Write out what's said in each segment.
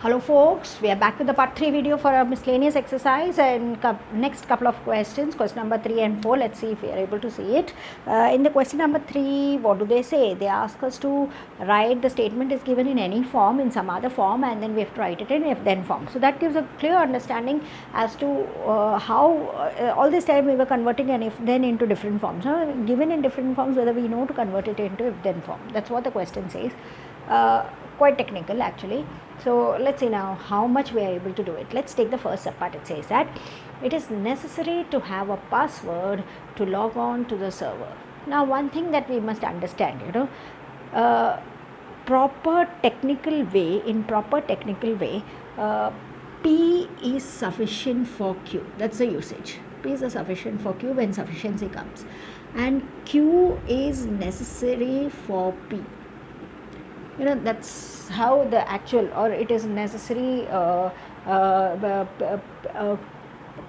Hello folks, we are back with the part 3 video for a miscellaneous exercise and next couple of questions, question number 3 and 4. Let's see if we are able to see it. In the question number 3, what do they say? They ask us to write the statement is given in any form, in some other form, and then we have to write it in if then form. So that gives a clear understanding as to how all this time we were converting an if then into different forms. Given in different forms, whether we know to convert it into if then form. That's what the question says. Quite technical actually. So let's see now how much we are able to do it. Let's take the first part. It says that it is necessary to have a password to log on to the server. Now one thing that we must understand, in proper technical way, P is sufficient for Q. That's the usage. P is sufficient for Q when sufficiency comes, and Q is necessary for P. That's how the actual, or it is necessary,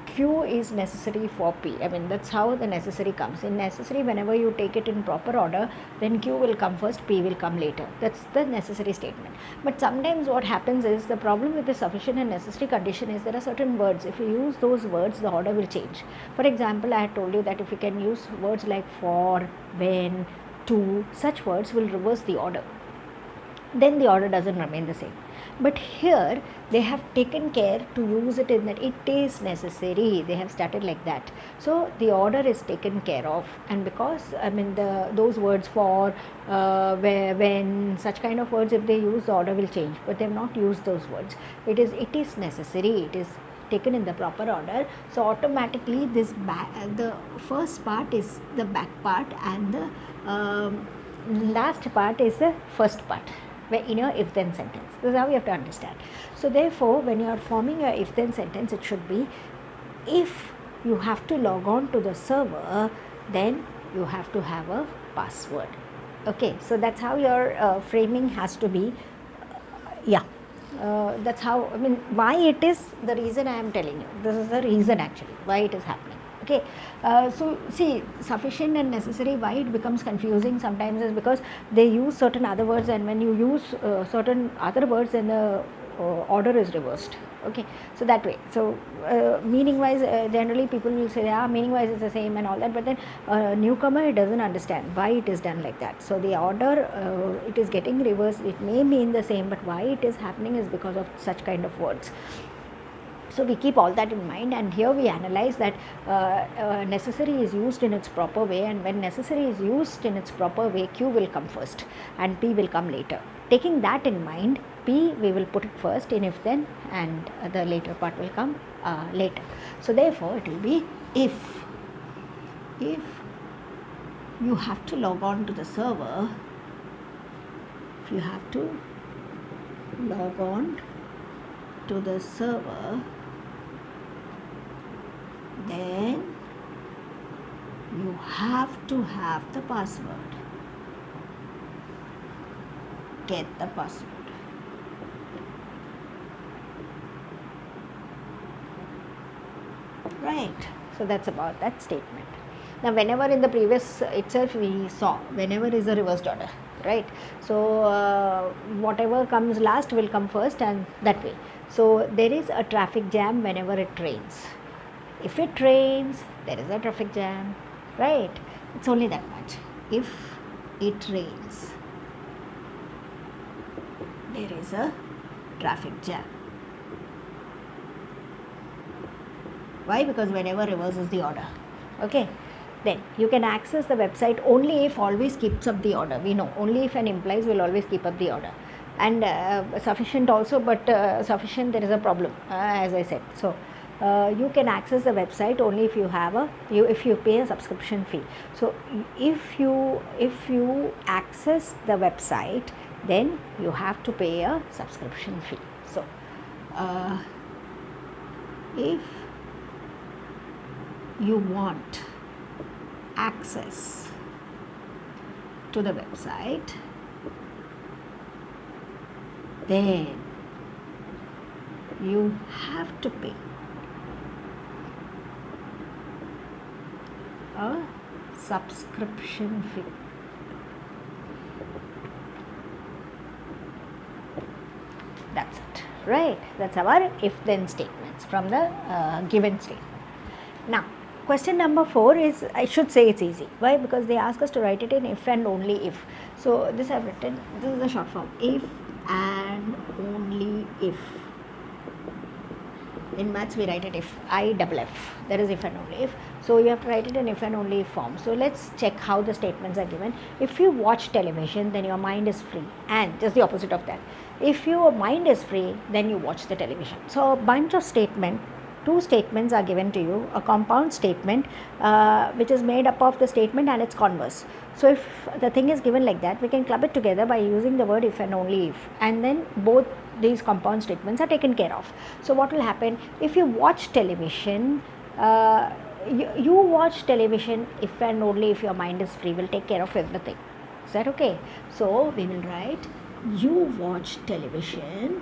Q is necessary for P. I mean, that's how the necessary comes. In necessary, whenever you take it in proper order, then Q will come first, P will come later. That's the necessary statement. But sometimes what happens is, the problem with the sufficient and necessary condition is there are certain words. If you use those words, the order will change. For example, I had told you that if you can use words like for, when, to, such words will reverse the order. Then the order doesn't remain the same. But here they have taken care to use it in that it is necessary. They have started like that. So the order is taken care of, and because those words for, where, when, such kind of words, if they use, the order will change. But they have not used those words. It is necessary. It is taken in the proper order. So automatically this the first part is the back part, and the last part is the first part in your if then sentence. This is how you have to understand. So therefore, when you are forming a if then sentence, it should be, if you have to log on to the server, then you have to have a password. Okay, so that's how your framing has to be. That's how, why it is, the reason I am telling you. This is the reason actually why it is happening. Okay, so see, sufficient and necessary, why it becomes confusing sometimes is because they use certain other words, and when you use certain other words, then the order is reversed. Okay, so that way. So meaning wise, generally people will say, meaning wise is the same and all that, but then newcomer, it doesn't understand why it is done like that. So the order, it is getting reversed. It may mean the same, but why it is happening is because of such kind of words. So we keep all that in mind, and here we analyze that necessary is used in its proper way, and when necessary is used in its proper way, Q will come first and P will come later. Taking that in mind, P we will put it first in if then, and the later part will come later. So therefore it will be, if you have to log on to the server, if you have to log on to the server, then you have to have the password. Get the password. Right. So that's about that statement. Now whenever in the previous itself we saw, whenever is a reversed order, right? So whatever comes last will come first, and that way. So there is a traffic jam whenever it rains. If it rains, there is a traffic jam, right? It's only that much. If it rains, there is a traffic jam. Why? Because whenever reverses the order. Okay. Then you can access the website only if always keeps up the order. We know only if and implies will always keep up the order, and sufficient also, but sufficient there is a problem, as I said. So you can access the website only if you have if you pay a subscription fee. So if you access the website, then you have to pay a subscription fee. So if you want access to the website, then you have to pay a subscription fee. That's it. right? That's our if-then statements from the given statement. Now, question number 4 is, I should say it's easy. Why? Because they ask us to write it in if and only if. So this I've written, this is the short form, if and only if. In maths we write it if, IFF, that is if and only if. So you have to write it in if and only if form. So let's check how the statements are given. If you watch television, then your mind is free, and just the opposite of that. If your mind is free, then you watch the television. So a bunch of statements, 2 statements are given to you, a compound statement which is made up of the statement and its converse. So if the thing is given like that, we can club it together by using the word if and only if, and then both these compound statements are taken care of. So what will happen, if you watch television, you watch television if and only if your mind is free, will take care of everything. Is that okay? So we will write, you watch television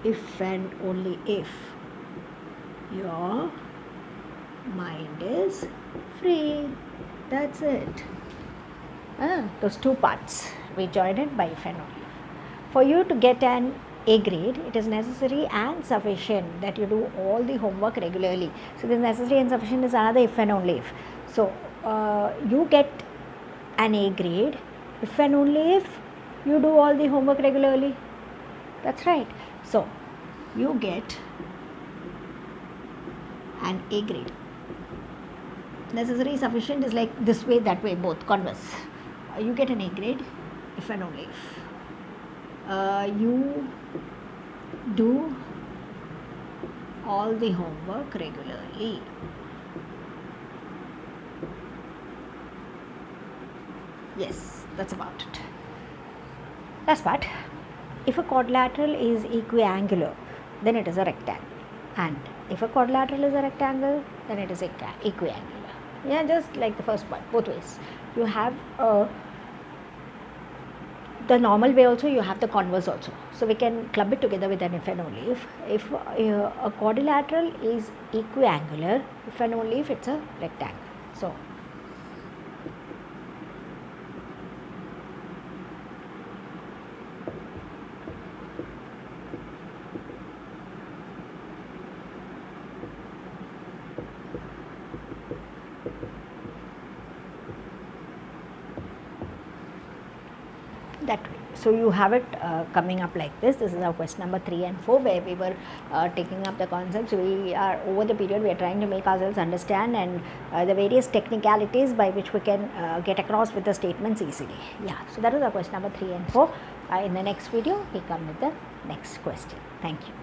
if and only if your mind is free. That's it. Those 2 parts we join it by if and only. For you to get an A grade, it is necessary and sufficient that you do all the homework regularly. So this necessary and sufficient is another if and only if. So you get an A grade if and only if you do all the homework regularly. That's right. So you get an A grade. Necessary, sufficient is like this way, that way, both converse. You get an A grade if and only if you do all the homework regularly. Yes, that's about it. Last part. If a quadrilateral is equiangular, then it is a rectangle. And if a quadrilateral is a rectangle, then it is equiangular. Yeah, just like the first part, both ways. You have the normal way also, you have the converse also. So we can club it together with an if and only if. If a quadrilateral is equiangular, if and only if it's a rectangle. So that way. So you have it coming up like this. This is our question number 3 and 4, where we were taking up the concepts. We are, over the period, we are trying to make ourselves understand and the various technicalities by which we can get across with the statements easily. Yeah, so that was our question number 3 and 4. In the next video, we come with the next question. Thank you.